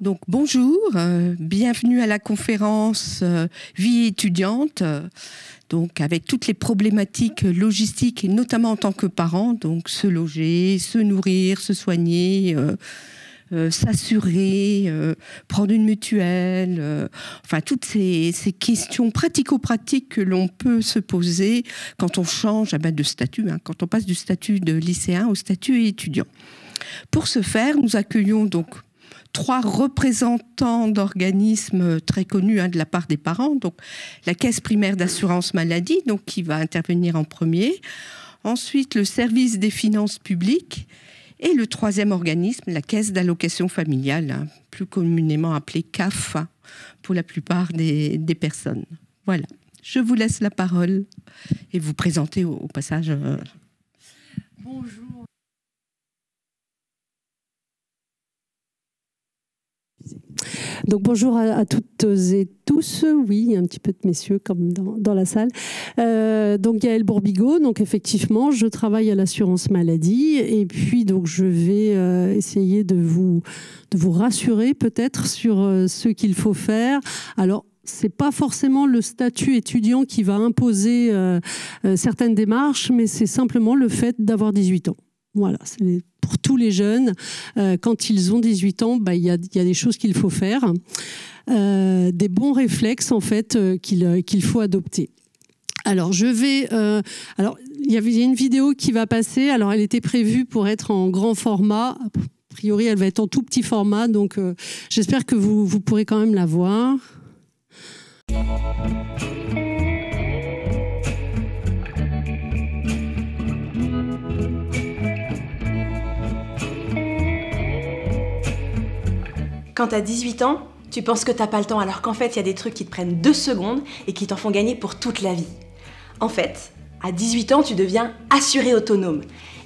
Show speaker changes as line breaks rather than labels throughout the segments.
Donc bonjour, bienvenue à la conférence Vie étudiante, donc avec toutes les problématiques logistiques et notamment en tant que parent, donc se loger, se nourrir, se soigner, s'assurer, prendre une mutuelle, enfin toutes ces questions pratico-pratiques que l'on peut se poser quand on change de statut, quand on passe du statut de lycéen au statut étudiant. Pour ce faire, nous accueillons donc 3 représentants d'organismes très connus de la part des parents. Donc, la Caisse primaire d'assurance maladie, donc, qui va intervenir en premier. Ensuite, le service des finances publiques. Et le 3e organisme, la Caisse d'allocation familiale, plus communément appelée CAF pour la plupart des personnes. Voilà. Je vous laisse la parole et vous présenter au passage.
Bonjour. Donc bonjour à toutes et tous, oui, un petit peu de messieurs comme dans la salle. Donc Gaëlle Bourbigo, donc effectivement je travaille à l'assurance maladie et puis donc je vais essayer de vous rassurer peut-être sur ce qu'il faut faire. Alors c'est pas forcément le statut étudiant qui va imposer certaines démarches, mais c'est simplement le fait d'avoir 18 ans. Voilà, c'est pour tous les jeunes. Quand ils ont 18 ans, il y a des choses qu'il faut faire, des bons réflexes en fait qu'il faut adopter. Alors alors il y a une vidéo qui va passer. Alors elle était prévue pour être en grand format. A priori, elle va être en tout petit format. Donc j'espère que vous pourrez quand même la voir.
Quand t'as 18 ans, tu penses que t'as pas le temps, alors qu'en fait, il y a des trucs qui te prennent 2 secondes et qui t'en font gagner pour toute la vie. En fait, à 18 ans, tu deviens assuré autonome.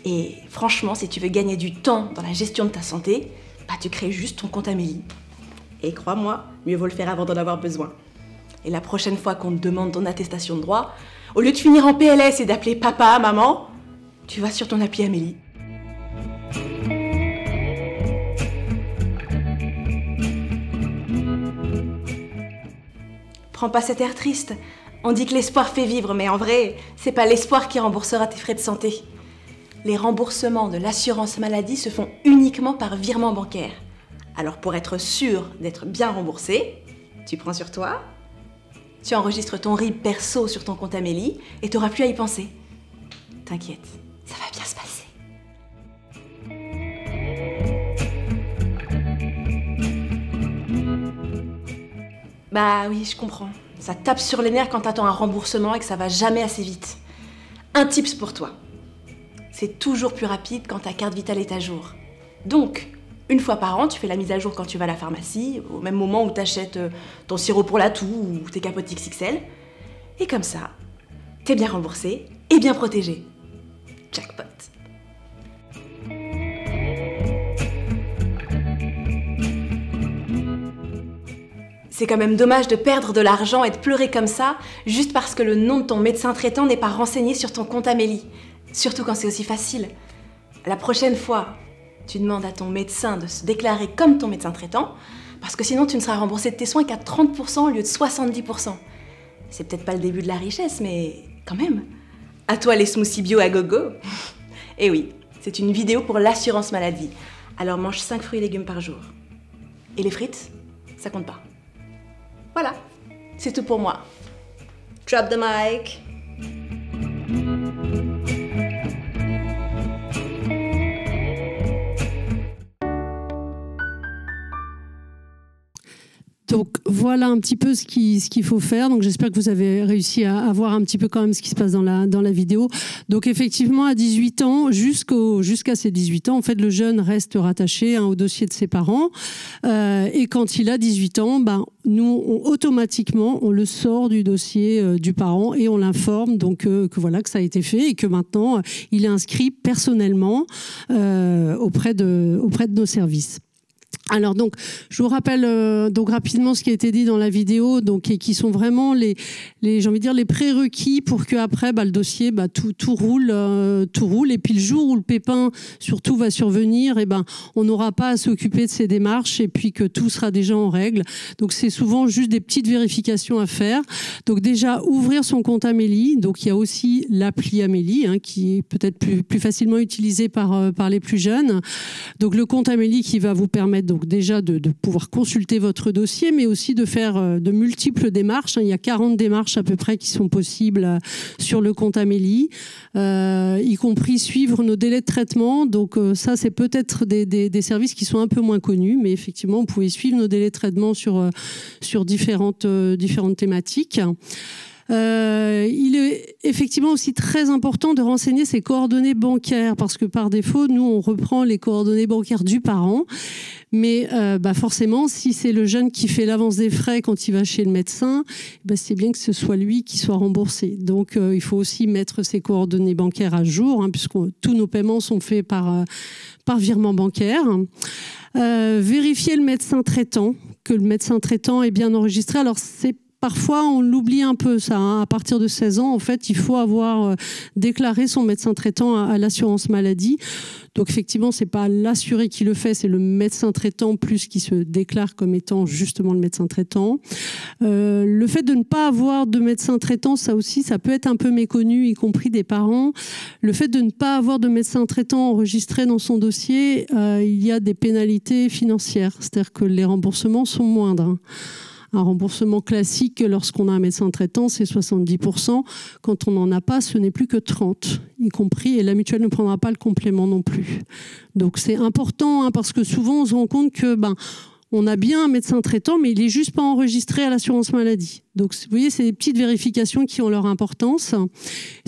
Et franchement, si tu veux gagner du temps dans la gestion de ta santé, tu crées juste ton compte Amélie. Et crois-moi, mieux vaut le faire avant d'en avoir besoin. Et la prochaine fois qu'on te demande ton attestation de droit, au lieu de finir en PLS et d'appeler papa, maman, tu vas sur ton appli Amélie. Prends pas cet air triste. On dit que l'espoir fait vivre, mais en vrai, c'est pas l'espoir qui remboursera tes frais de santé. Les remboursements de l'assurance maladie se font uniquement par virement bancaire. Alors pour être sûr d'être bien remboursé, tu prends sur toi, tu enregistres ton RIB perso sur ton compte Amélie et t'auras plus à y penser. T'inquiète, ça va bien se passer. Bah oui, je comprends. Ça tape sur les nerfs quand t'attends un remboursement et que ça va jamais assez vite. Un tips pour toi. C'est toujours plus rapide quand ta carte vitale est à jour. Donc, une fois par an, tu fais la mise à jour quand tu vas à la pharmacie, au même moment où t'achètes ton sirop pour la toux ou tes capotes XXL. Et comme ça, t'es bien remboursé et bien protégé. Jackpot. C'est quand même dommage de perdre de l'argent et de pleurer comme ça, juste parce que le nom de ton médecin traitant n'est pas renseigné sur ton compte Amélie. Surtout quand c'est aussi facile. La prochaine fois, tu demandes à ton médecin de se déclarer comme ton médecin traitant, parce que sinon tu ne seras remboursé de tes soins qu'à 30% au lieu de 70%. C'est peut-être pas le début de la richesse, mais quand même. À toi les smoothies bio à gogo. Et oui, c'est une vidéo pour l'assurance maladie. Alors mange 5 fruits et légumes par jour. Et les frites, ça compte pas. Voilà, c'est tout pour moi. Drop the mic.
Donc voilà un petit peu ce qu'il faut faire. Donc j'espère que vous avez réussi à voir un petit peu quand même ce qui se passe dans la vidéo. Donc effectivement à 18 ans, jusqu'à ses 18 ans, en fait le jeune reste rattaché au dossier de ses parents. Et quand il a 18 ans, nous automatiquement on le sort du dossier du parent et on l'informe donc que voilà que ça a été fait et que maintenant il est inscrit personnellement auprès de nos services. Alors donc, je vous rappelle donc rapidement ce qui a été dit dans la vidéo, donc et qui sont vraiment les j'ai envie de dire les prérequis pour que après le dossier tout roule, et puis le jour où le pépin surtout va survenir, on n'aura pas à s'occuper de ces démarches et puis que tout sera déjà en règle. Donc c'est souvent juste des petites vérifications à faire. Donc déjà ouvrir son compte Amélie. Donc il y a aussi l'appli Amélie qui est peut-être plus facilement utilisée par les plus jeunes. Donc le compte Amélie qui va vous permettre donc déjà de pouvoir consulter votre dossier, mais aussi de faire de multiples démarches. Il y a 40 démarches à peu près qui sont possibles sur le compte Amélie, y compris suivre nos délais de traitement. Donc ça, c'est peut-être des services qui sont un peu moins connus, mais effectivement, vous pouvez suivre nos délais de traitement sur différentes thématiques. Il est effectivement aussi très important de renseigner ses coordonnées bancaires parce que par défaut, nous, on reprend les coordonnées bancaires du parent. Mais forcément, si c'est le jeune qui fait l'avance des frais quand il va chez le médecin, c'est bien que ce soit lui qui soit remboursé. Donc, il faut aussi mettre ses coordonnées bancaires à jour, puisque tous nos paiements sont faits par virement bancaire. Vérifier le médecin traitant, que le médecin traitant est bien enregistré. Alors, parfois, on l'oublie un peu, ça. À partir de 16 ans, en fait, il faut avoir déclaré son médecin traitant à l'assurance maladie. Donc, effectivement, c'est pas l'assuré qui le fait, c'est le médecin traitant plus qui se déclare comme étant justement le médecin traitant. Le fait de ne pas avoir de médecin traitant, ça aussi, ça peut être un peu méconnu, y compris des parents. Le fait de ne pas avoir de médecin traitant enregistré dans son dossier, il y a des pénalités financières. C'est-à-dire que les remboursements sont moindres. Un remboursement classique, lorsqu'on a un médecin traitant, c'est 70%. Quand on n'en a pas, ce n'est plus que 30%, y compris. Et la mutuelle ne prendra pas le complément non plus. Donc c'est important, parce que souvent, on se rend compte que on a bien un médecin traitant, mais il n'est juste pas enregistré à l'assurance maladie. Donc vous voyez, c'est des petites vérifications qui ont leur importance.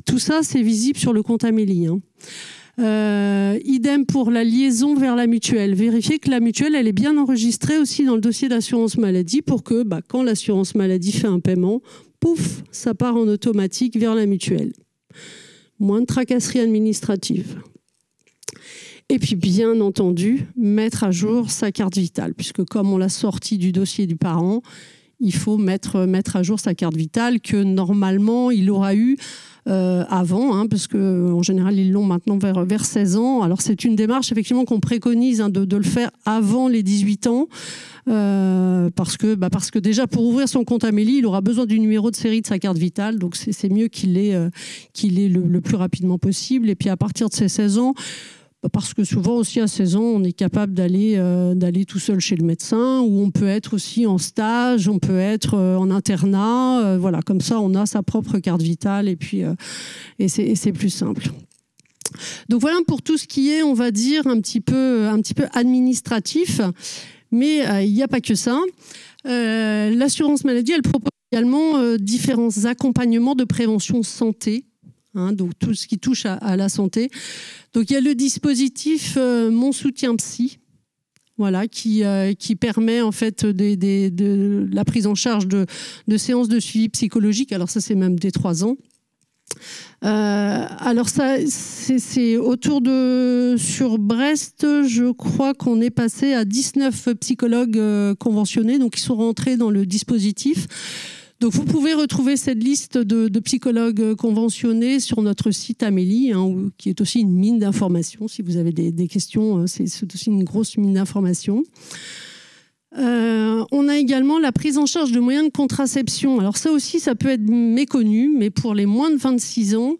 Tout ça, c'est visible sur le compte Amélie. Idem pour la liaison vers la mutuelle. Vérifier que la mutuelle, elle est bien enregistrée aussi dans le dossier d'assurance maladie pour que quand l'assurance maladie fait un paiement, pouf, ça part en automatique vers la mutuelle. Moins de tracasseries administratives. Et puis, bien entendu, mettre à jour sa carte vitale, puisque comme on l'a sorti du dossier du parent, il faut mettre à jour sa carte vitale que normalement, il aura eu avant, parce qu'en général, ils l'ont maintenant vers 16 ans. Alors, c'est une démarche, effectivement, qu'on préconise de le faire avant les 18 ans. Parce que déjà, pour ouvrir son compte Amélie, il aura besoin du numéro de série de sa carte vitale. Donc, c'est mieux qu'il l'ait le plus rapidement possible. Et puis, à partir de ses 16 ans, parce que souvent aussi à 16 ans, on est capable d'aller tout seul chez le médecin, ou on peut être aussi en stage, on peut être en internat. Voilà, comme ça, on a sa propre carte vitale et puis c'est plus simple. Donc voilà pour tout ce qui est, on va dire, un petit peu administratif. Mais il n'y a pas que ça. L'assurance maladie, elle propose également différents accompagnements de prévention santé. Donc tout ce qui touche à la santé. Donc il y a le dispositif Mon soutien psy, voilà, qui permet en fait de la prise en charge de séances de suivi psychologique. Alors ça, c'est même dès 3 ans. Alors ça, c'est sur Brest, je crois qu'on est passé à 19 psychologues conventionnés, donc ils sont rentrés dans le dispositif. Donc vous pouvez retrouver cette liste de psychologues conventionnés sur notre site Amélie, qui est aussi une mine d'informations. Si vous avez des questions, c'est aussi une grosse mine d'informations. On a également la prise en charge de moyens de contraception. Alors ça aussi, ça peut être méconnu, mais pour les moins de 26 ans,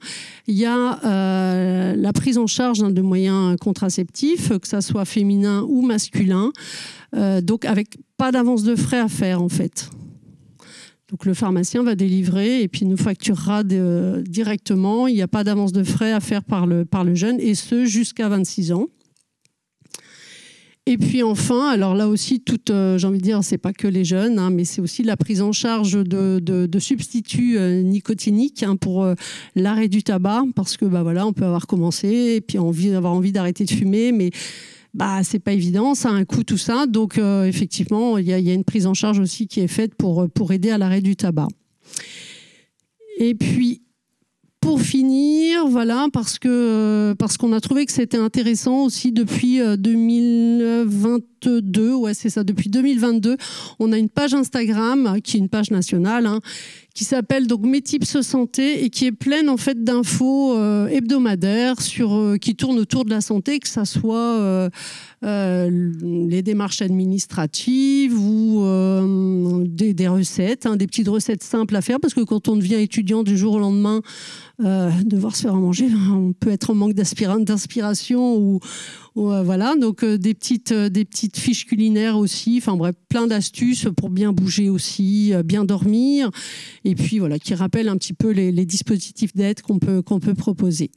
il y a la prise en charge de moyens contraceptifs, que ça soit féminin ou masculin, donc avec pas d'avance de frais à faire en fait. Donc le pharmacien va délivrer et puis nous facturera directement. Il n'y a pas d'avance de frais à faire par le jeune, et ce jusqu'à 26 ans. Et puis enfin, alors là aussi, j'ai envie de dire, c'est pas que les jeunes, mais c'est aussi la prise en charge de substituts nicotiniques pour l'arrêt du tabac, parce que voilà, on peut avoir commencé et puis avoir envie d'arrêter de fumer, mais c'est pas évident, ça a un coût tout ça. Donc effectivement, il y a une prise en charge aussi qui est faite pour aider à l'arrêt du tabac. Et puis pour finir, voilà, parce qu'on a trouvé que c'était intéressant aussi depuis 2022, ouais c'est ça, depuis 2022, on a une page Instagram qui est une page nationale, hein, qui s'appelle donc Mes Tips Santé et qui est pleine en fait d'infos hebdomadaires qui tournent autour de la santé, que ça soit les démarches administratives ou des recettes, hein, des petites recettes simples à faire, parce que quand on devient étudiant du jour au lendemain, devoir se faire à manger, on peut être en manque d'inspiration ou voilà, donc des petites fiches culinaires aussi, enfin bref, plein d'astuces pour bien bouger aussi, bien dormir, et puis voilà, qui rappellent un petit peu les dispositifs d'aide qu'on peut proposer.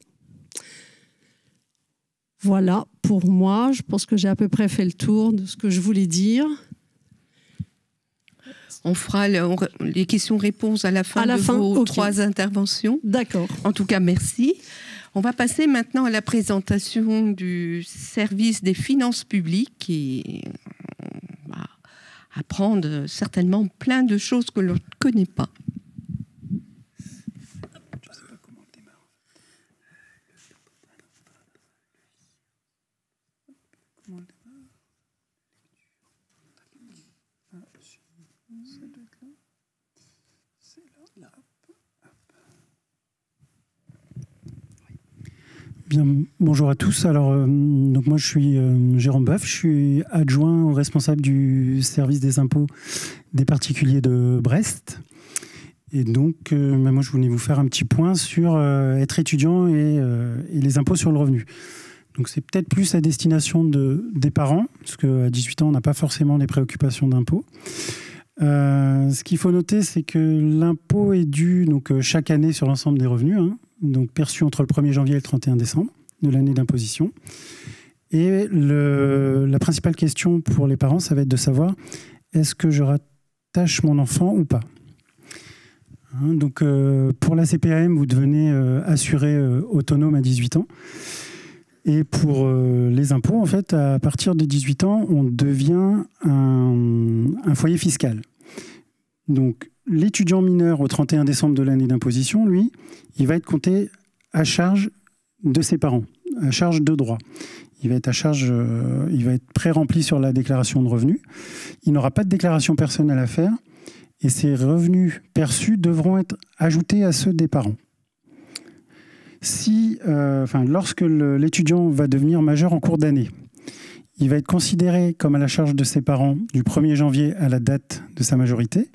Voilà, pour moi, je pense que j'ai à peu près fait le tour de ce que je voulais dire.
On fera les questions-réponses à la fin de vos trois interventions. D'accord. En tout cas, merci. On va passer maintenant à la présentation du service des finances publiques et on va apprendre certainement plein de choses que l'on ne connaît pas.
Bien, bonjour à tous. Alors, donc moi je suis Jérôme Boeuf, je suis adjoint au responsable du service des impôts des particuliers de Brest. Et donc, moi je voulais vous faire un petit point sur être étudiant et les impôts sur le revenu. Donc c'est peut-être plus à destination des parents, parce qu'à 18 ans on n'a pas forcément les préoccupations d'impôts. Ce qu'il faut noter, c'est que l'impôt est dû donc, chaque année sur l'ensemble des revenus, hein, donc perçu entre le 1er janvier et le 31 décembre de l'année d'imposition. Et la principale question pour les parents, ça va être de savoir est-ce que je rattache mon enfant ou pas. Hein, donc pour la CPAM, vous devenez assuré autonome à 18 ans. Et pour les impôts, en fait, à partir de 18 ans, on devient un foyer fiscal. Donc, l'étudiant mineur au 31 décembre de l'année d'imposition, lui, il va être compté à charge de ses parents, à charge de droit. Il va être à charge, il va être pré-rempli sur la déclaration de revenus. Il n'aura pas de déclaration personnelle à faire et ses revenus perçus devront être ajoutés à ceux des parents. Lorsque l'étudiant va devenir majeur en cours d'année, il va être considéré comme à la charge de ses parents du 1er janvier à la date de sa majorité.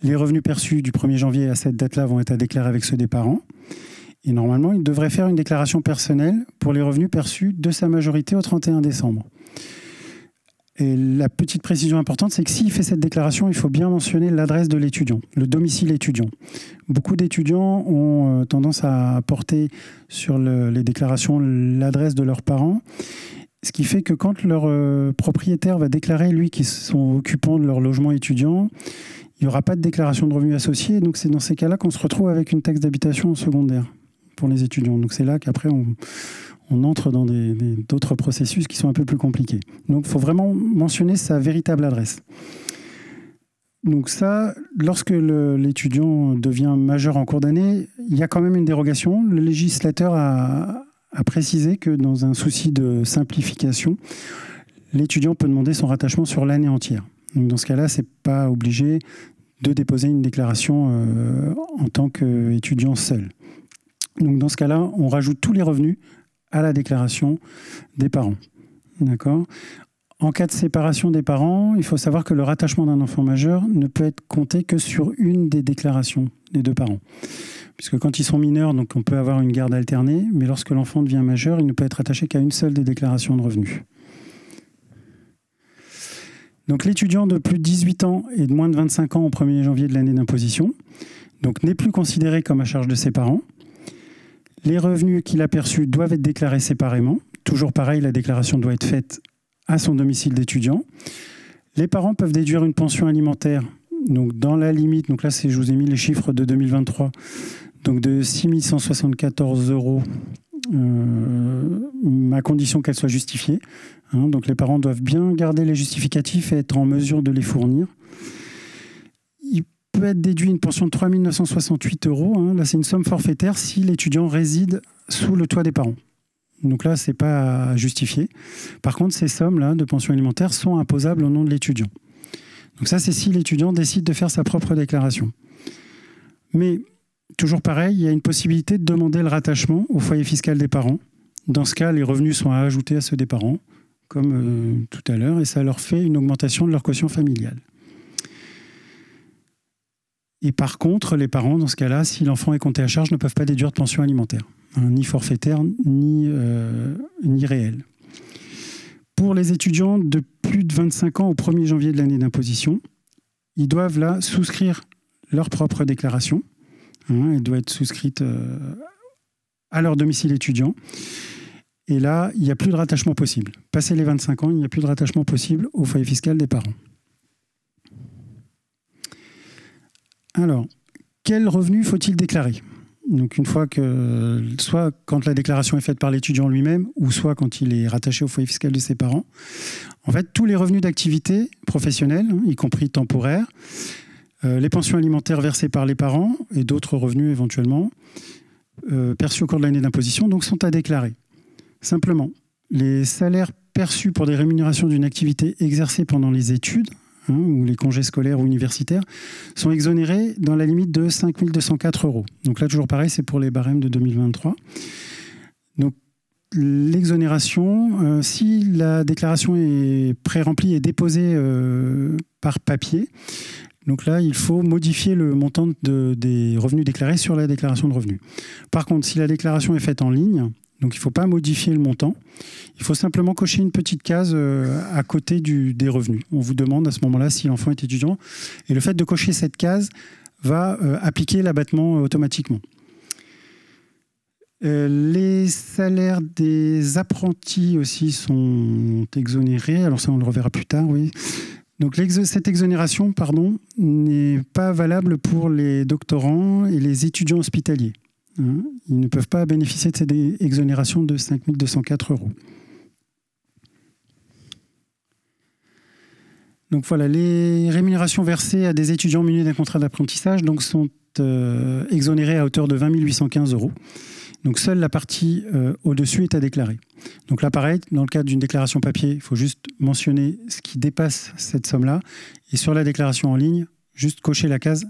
Les revenus perçus du 1er janvier à cette date-là vont être à déclarer avec ceux des parents. Et normalement, il devrait faire une déclaration personnelle pour les revenus perçus de sa majorité au 31 décembre. Et la petite précision importante, c'est que s'il fait cette déclaration, il faut bien mentionner l'adresse de l'étudiant, le domicile étudiant. Beaucoup d'étudiants ont tendance à porter sur les déclarations l'adresse de leurs parents, ce qui fait que quand leur propriétaire va déclarer, lui, qu'ils sont occupants de leur logement étudiant, il n'y aura pas de déclaration de revenus associée. Donc c'est dans ces cas-là qu'on se retrouve avec une taxe d'habitation secondaire pour les étudiants. Donc c'est là qu'après on entre dans d'autres processus qui sont un peu plus compliqués. Donc il faut vraiment mentionner sa véritable adresse. Donc ça, lorsque l'étudiant devient majeur en cours d'année, il y a quand même une dérogation. Le législateur a précisé que dans un souci de simplification, l'étudiant peut demander son rattachement sur l'année entière. Donc dans ce cas-là, ce n'est pas obligé de déposer une déclaration en tant qu'étudiant seul. Donc dans ce cas-là, on rajoute tous les revenus à la déclaration des parents. D'accord ? En cas de séparation des parents, il faut savoir que le rattachement d'un enfant majeur ne peut être compté que sur une des déclarations des deux parents. Puisque quand ils sont mineurs, donc on peut avoir une garde alternée, mais lorsque l'enfant devient majeur, il ne peut être attaché qu'à une seule des déclarations de revenus. Donc l'étudiant de plus de 18 ans et de moins de 25 ans au 1er janvier de l'année d'imposition donc n'est plus considéré comme à charge de ses parents. Les revenus qu'il a perçus doivent être déclarés séparément. Toujours pareil, la déclaration doit être faite à son domicile d'étudiant. Les parents peuvent déduire une pension alimentaire donc dans la limite, donc là je vous ai mis les chiffres de 2023, donc de 6 174 €, à condition qu'elle soit justifiée. Hein, donc les parents doivent bien garder les justificatifs et être en mesure de les fournir. Ils peut être déduit une pension de 3 968 €. Hein. Là, c'est une somme forfaitaire si l'étudiant réside sous le toit des parents. Donc là, ce n'est pas à justifier. Par contre, ces sommes-là de pension alimentaire sont imposables au nom de l'étudiant. Donc ça, c'est si l'étudiant décide de faire sa propre déclaration. Mais, toujours pareil, il y a une possibilité de demander le rattachement au foyer fiscal des parents. Dans ce cas, les revenus sont à ajouter à ceux des parents, comme tout à l'heure, et ça leur fait une augmentation de leur quotient familial. Et par contre, les parents, dans ce cas-là, si l'enfant est compté à charge, ne peuvent pas déduire de pension alimentaire, hein, ni forfaitaire, ni réelle. Pour les étudiants de plus de 25 ans au 1er janvier de l'année d'imposition, ils doivent là souscrire leur propre déclaration. Hein, elle doit être souscrite à leur domicile étudiant. Et là, il n'y a plus de rattachement possible. Passé les 25 ans, il n'y a plus de rattachement possible au foyer fiscal des parents. Alors, quel revenu faut-il déclarer? Donc une fois que, soit quand la déclaration est faite par l'étudiant lui-même, ou soit quand il est rattaché au foyer fiscal de ses parents. En fait, tous les revenus d'activité professionnelle, y compris temporaires, les pensions alimentaires versées par les parents et d'autres revenus éventuellement, perçus au cours de l'année d'imposition, donc sont à déclarer. Simplement, les salaires perçus pour des rémunérations d'une activité exercée pendant les études, ou les congés scolaires ou universitaires, sont exonérés dans la limite de 5 204 €. Donc là, toujours pareil, c'est pour les barèmes de 2023. Donc l'exonération, si la déclaration est pré-remplie et déposée par papier, donc là, il faut modifier le montant des revenus déclarés sur la déclaration de revenus. Par contre, si la déclaration est faite en ligne, donc il ne faut pas modifier le montant, il faut simplement cocher une petite case à côté des revenus. On vous demande à ce moment-là si l'enfant est étudiant. Et le fait de cocher cette case va appliquer l'abattement automatiquement. Les salaires des apprentis aussi sont exonérés. Alors ça, on le reverra plus tard, oui. Donc cette exonération, n'est pas valable pour les doctorants et les étudiants hospitaliers. Ils ne peuvent pas bénéficier de cette exonération de 5 204 €. Donc voilà, les rémunérations versées à des étudiants munis d'un contrat d'apprentissage sont exonérées à hauteur de 20 815 €. Donc seule la partie au-dessus est à déclarer. Donc là, pareil, dans le cadre d'une déclaration papier, il faut juste mentionner ce qui dépasse cette somme-là. Et sur la déclaration en ligne, juste cocher la case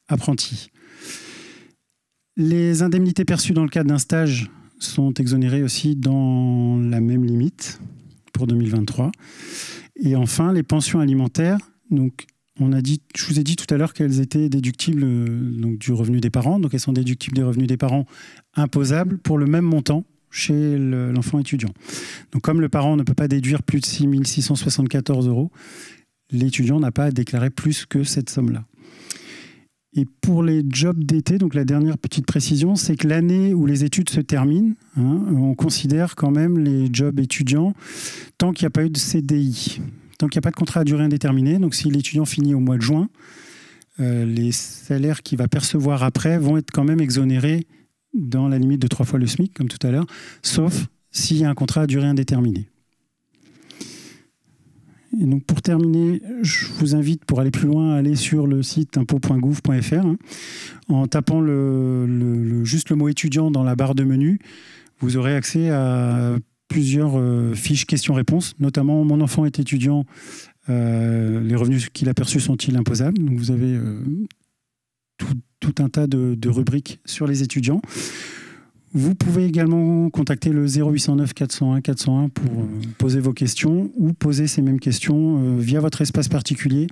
apprenti. Les indemnités perçues dans le cadre d'un stage sont exonérées aussi dans la même limite pour 2023. Et enfin, les pensions alimentaires. Donc, je vous ai dit tout à l'heure qu'elles étaient déductibles du revenu des parents. Donc, elles sont déductibles des revenus des parents imposables pour le même montant chez l'enfant étudiant. Donc, comme le parent ne peut pas déduire plus de 6 674 €, l'étudiant n'a pas à déclarer plus que cette somme-là. Et pour les jobs d'été, donc la dernière petite précision, c'est que l'année où les études se terminent, on considère quand même les jobs étudiants tant qu'il n'y a pas eu de CDI, tant qu'il n'y a pas de contrat à durée indéterminée. Donc si l'étudiant finit au mois de juin, les salaires qu'il va percevoir après vont être quand même exonérés dans la limite de 3 fois le SMIC, comme tout à l'heure, sauf s'il y a un contrat à durée indéterminée. Et donc pour terminer, je vous invite, pour aller plus loin, à aller sur le site impôt.gouv.fr. En tapant juste le mot étudiant dans la barre de menu, vous aurez accès à plusieurs fiches questions-réponses, notamment mon enfant est étudiant, les revenus qu'il a perçus sont-ils imposables? Donc vous avez tout un tas de rubriques sur les étudiants. Vous pouvez également contacter le 0809 401 401 pour poser vos questions ou poser ces mêmes questions via votre espace particulier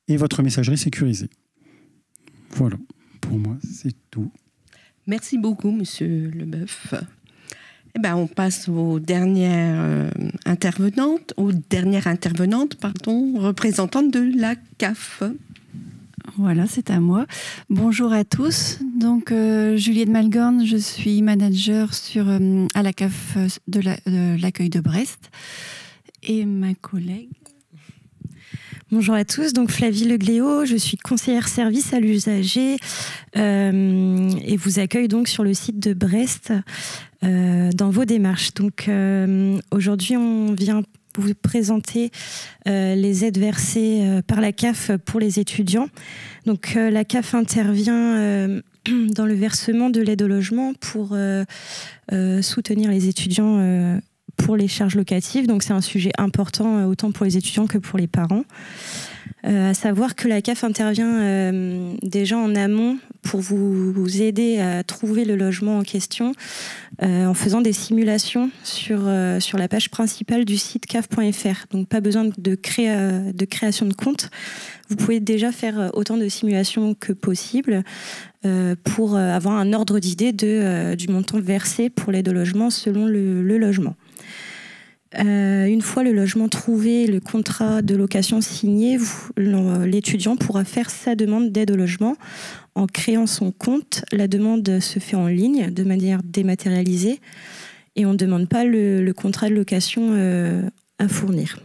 et votre messagerie sécurisée. Voilà, pour moi, c'est tout.
Merci beaucoup, Monsieur Leboeuf. On passe aux dernières intervenantes, représentantes de la CAF.
Voilà, c'est à moi. Bonjour à tous. Donc, Juliette Malgorn, je suis manager à la CAF de l'accueil de Brest. Et ma collègue...
Bonjour à tous, donc Flavie Legléo, je suis conseillère service à l'usager et vous accueille donc sur le site de Brest dans vos démarches. Donc aujourd'hui, on vient vous présenter les aides versées par la CAF pour les étudiants. Donc la CAF intervient dans le versement de l'aide au logement pour soutenir les étudiants pour les charges locatives. Donc c'est un sujet important autant pour les étudiants que pour les parents. À savoir que la CAF intervient déjà en amont pour vous aider à trouver le logement en question en faisant des simulations sur la page principale du site caf.fr. Donc pas besoin de création de compte. Vous pouvez déjà faire autant de simulations que possible pour avoir un ordre d'idée du montant versé pour l'aide au logement selon le logement. Une fois le logement trouvé, le contrat de location signé, l'étudiant pourra faire sa demande d'aide au logement en créant son compte. La demande se fait en ligne de manière dématérialisée et on ne demande pas le contrat de location à fournir.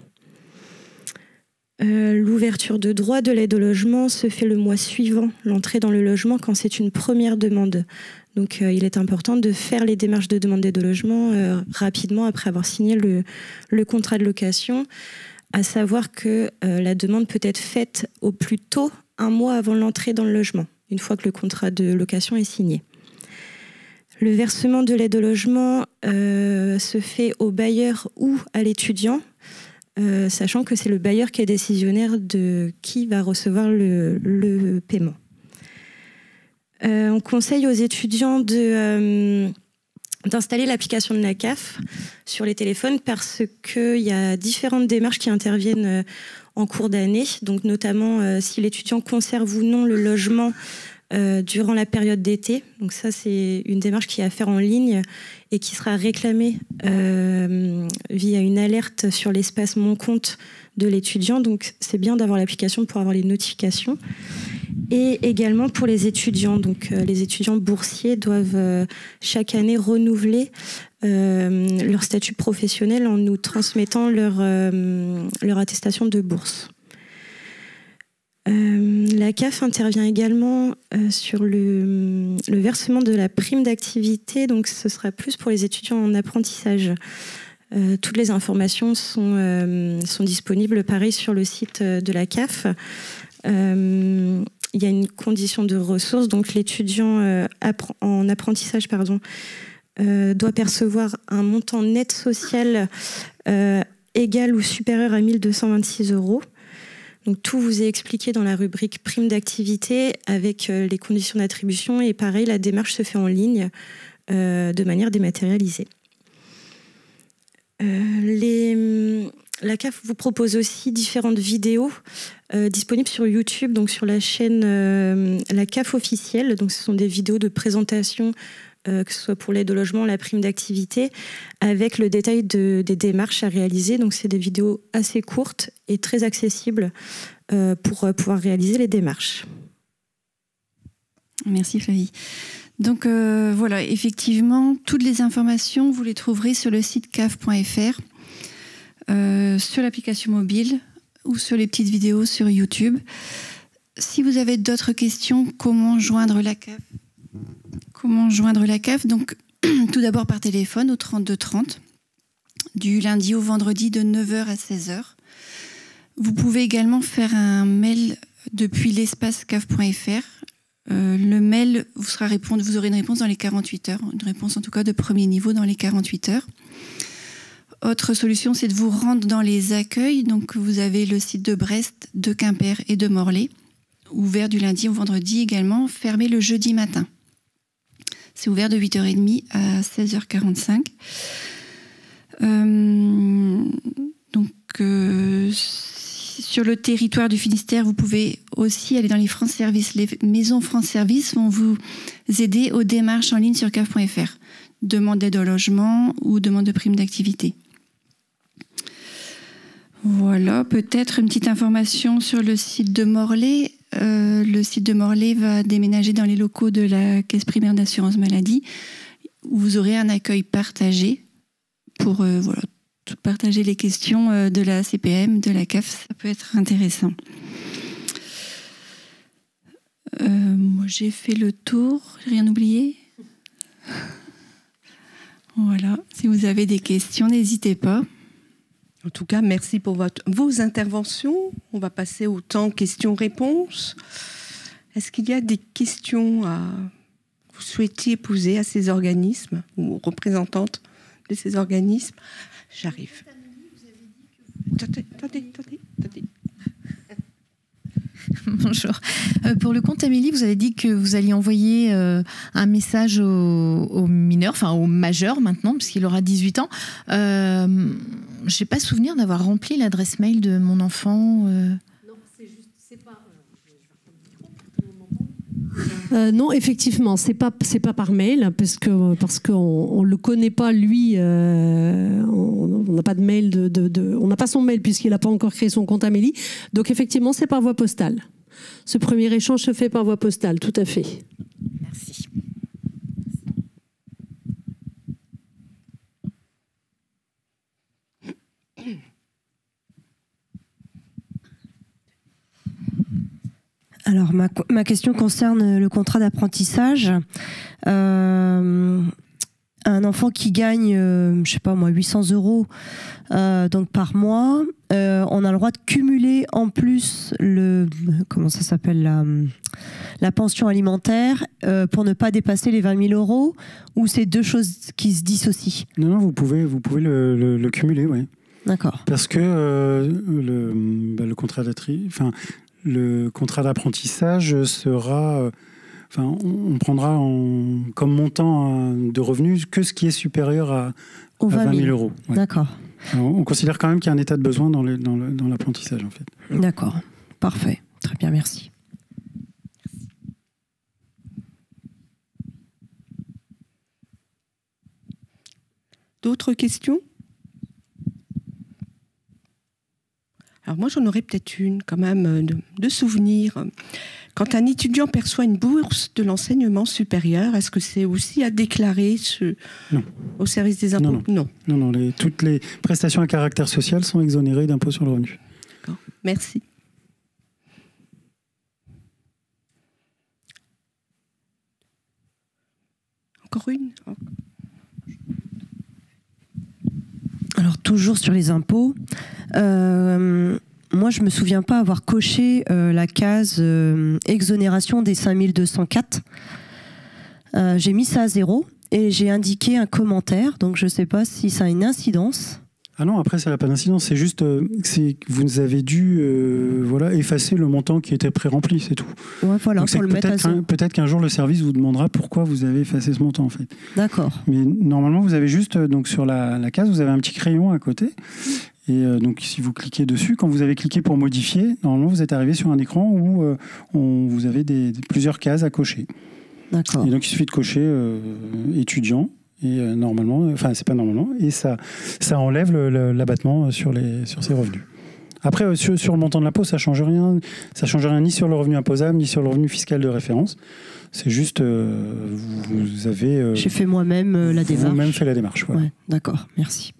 L'ouverture de droit de l'aide au logement se fait le mois suivant l'entrée dans le logement quand c'est une première demande. Donc il est important de faire les démarches de demande d'aide au logement rapidement après avoir signé le contrat de location, à savoir que la demande peut être faite au plus tôt 1 mois avant l'entrée dans le logement, une fois que le contrat de location est signé. Le versement de l'aide au logement se fait au bailleur ou à l'étudiant, sachant que c'est le bailleur qui est décisionnaire de qui va recevoir le paiement. On conseille aux étudiants d'installer l'application de la CAF sur les téléphones parce qu'il y a différentes démarches qui interviennent en cours d'année, donc notamment si l'étudiant conserve ou non le logement durant la période d'été. Donc ça, c'est une démarche qui est à faire en ligne et qui sera réclamée via une alerte sur l'espace Mon compte de l'étudiant. Donc c'est bien d'avoir l'application pour avoir les notifications. Et également pour les étudiants. Donc les étudiants boursiers doivent chaque année renouveler leur statut professionnel en nous transmettant leur attestation de bourse. La CAF intervient également sur le versement de la prime d'activité, donc ce sera plus pour les étudiants en apprentissage. Toutes les informations sont disponibles, pareil, sur le site de la CAF. Il y a une condition de ressources, donc l'étudiant en apprentissage doit percevoir un montant net social égal ou supérieur à 1 226 €. Donc tout vous est expliqué dans la rubrique prime d'activité avec les conditions d'attribution et pareil, la démarche se fait en ligne de manière dématérialisée. La CAF vous propose aussi différentes vidéos disponibles sur YouTube, donc sur la chaîne La CAF officielle. Donc ce sont des vidéos de présentation, que ce soit pour l'aide au logement, la prime d'activité, avec le détail des démarches à réaliser. Donc c'est des vidéos assez courtes et très accessibles pour pouvoir réaliser les démarches.
Merci Flavie. Donc voilà, effectivement, toutes les informations, vous les trouverez sur le site caf.fr, sur l'application mobile ou sur les petites vidéos sur YouTube. Si vous avez d'autres questions, comment joindre la CAF ? Donc, tout d'abord par téléphone au 32 30, du lundi au vendredi de 9h à 16h. Vous pouvez également faire un mail depuis l'espace caf.fr. Le mail vous aurez une réponse dans les 48 heures, une réponse en tout cas de premier niveau dans les 48 heures. Autre solution, c'est de vous rendre dans les accueils. Donc vous avez le site de Brest, de Quimper et de Morlaix, ouvert du lundi au vendredi également, fermé le jeudi matin. C'est ouvert de 8h30 à 16h45. Sur le territoire du Finistère, vous pouvez aussi aller dans les France Service. Les maisons France Service vont vous aider aux démarches en ligne sur caf.fr. Demande d'aide au logement ou demande de prime d'activité. Voilà, peut-être une petite information sur le site de Morlaix. Le site de Morlaix va déménager dans les locaux de la Caisse primaire d'assurance maladie, où vous aurez un accueil partagé pour partager les questions de la CPM, de la CAF. Ça peut être intéressant. Moi, j'ai fait le tour. J'ai rien oublié. Voilà. Si vous avez des questions, n'hésitez pas.
En tout cas, merci pour vos interventions. On va passer au temps questions-réponses. Est-ce qu'il y a des questions que vous souhaitiez poser à ces organismes ou aux représentantes de ces organismes? J'arrive. Attendez.
Bonjour. Pour le compte Amélie, vous avez dit que vous alliez envoyer un message aux mineurs, enfin aux majeurs maintenant, puisqu'il aura 18 ans. Je n'ai pas souvenir d'avoir rempli l'adresse mail de mon enfant.
Non, c'est pas... non, effectivement, c'est pas par mail parce qu'on le connaît pas lui. On n'a pas de mail on n'a pas son mail puisqu'il n'a pas encore créé son compte Amélie. Donc effectivement, c'est par voie postale. Ce premier échange se fait par voie postale, tout à fait.
Merci.
Alors, ma question concerne le contrat d'apprentissage. Un enfant qui gagne, je sais pas moi, 800 € donc par mois, on a le droit de cumuler en plus comment ça s'appelle, la pension alimentaire pour ne pas dépasser les 20 000 €, ou c'est deux choses qui se dissocient?
Non, vous pouvez le cumuler, oui.
D'accord.
Parce que le contrat d'apprentissage sera... on prendra comme montant de revenus que ce qui est supérieur à 20 000 €. Ouais.
D'accord.
On considère quand même qu'il y a un état de besoin dans l'apprentissage, en fait.
D'accord. Parfait. Très bien, merci.
D'autres questions? Alors moi, j'en aurais peut-être une quand même de souvenir. Quand un étudiant perçoit une bourse de l'enseignement supérieur, est-ce que c'est aussi à déclarer au service des impôts? Non.
Toutes les prestations à caractère social sont exonérées d'impôt sur le revenu.
D'accord. Merci. Encore une?
Alors, toujours sur les impôts, moi, je ne me souviens pas avoir coché la case exonération des 5204. J'ai mis ça à 0 et j'ai indiqué un commentaire, donc je ne sais pas si ça a une incidence.
Ah non, après, ça n'a pas d'incidence. C'est juste que vous avez dû effacer le montant qui était pré-rempli, c'est tout.
Ouais, voilà,
donc, peut-être qu'un jour, le service vous demandera pourquoi vous avez effacé ce montant, en fait.
D'accord.
Mais normalement, vous avez juste, donc sur la case, vous avez un petit crayon à côté. Et donc, si vous cliquez dessus, quand vous avez cliqué pour modifier, normalement, vous êtes arrivé sur un écran où vous avez plusieurs cases à cocher.
D'accord.
Et donc, il suffit de cocher étudiant. Et c'est pas normalement, et ça enlève l'abattement sur ces revenus. Après, sur le montant de l'impôt, ça change rien ni sur le revenu imposable, ni sur le revenu fiscal de référence. C'est juste, vous avez...
J'ai fait moi-même la démarche.
Vous-même fait la démarche, voilà.
Ouais, d'accord, merci.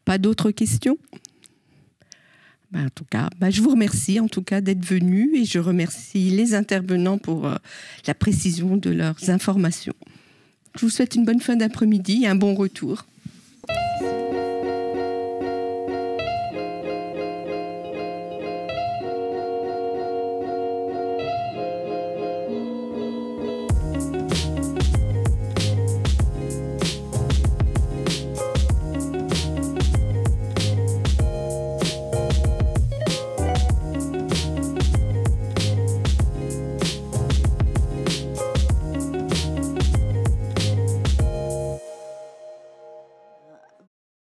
Pas d'autres questions? En tout cas, je vous remercie en tout cas d'être venus et je remercie les intervenants pour la précision de leurs informations. Je vous souhaite une bonne fin d'après-midi et un bon retour.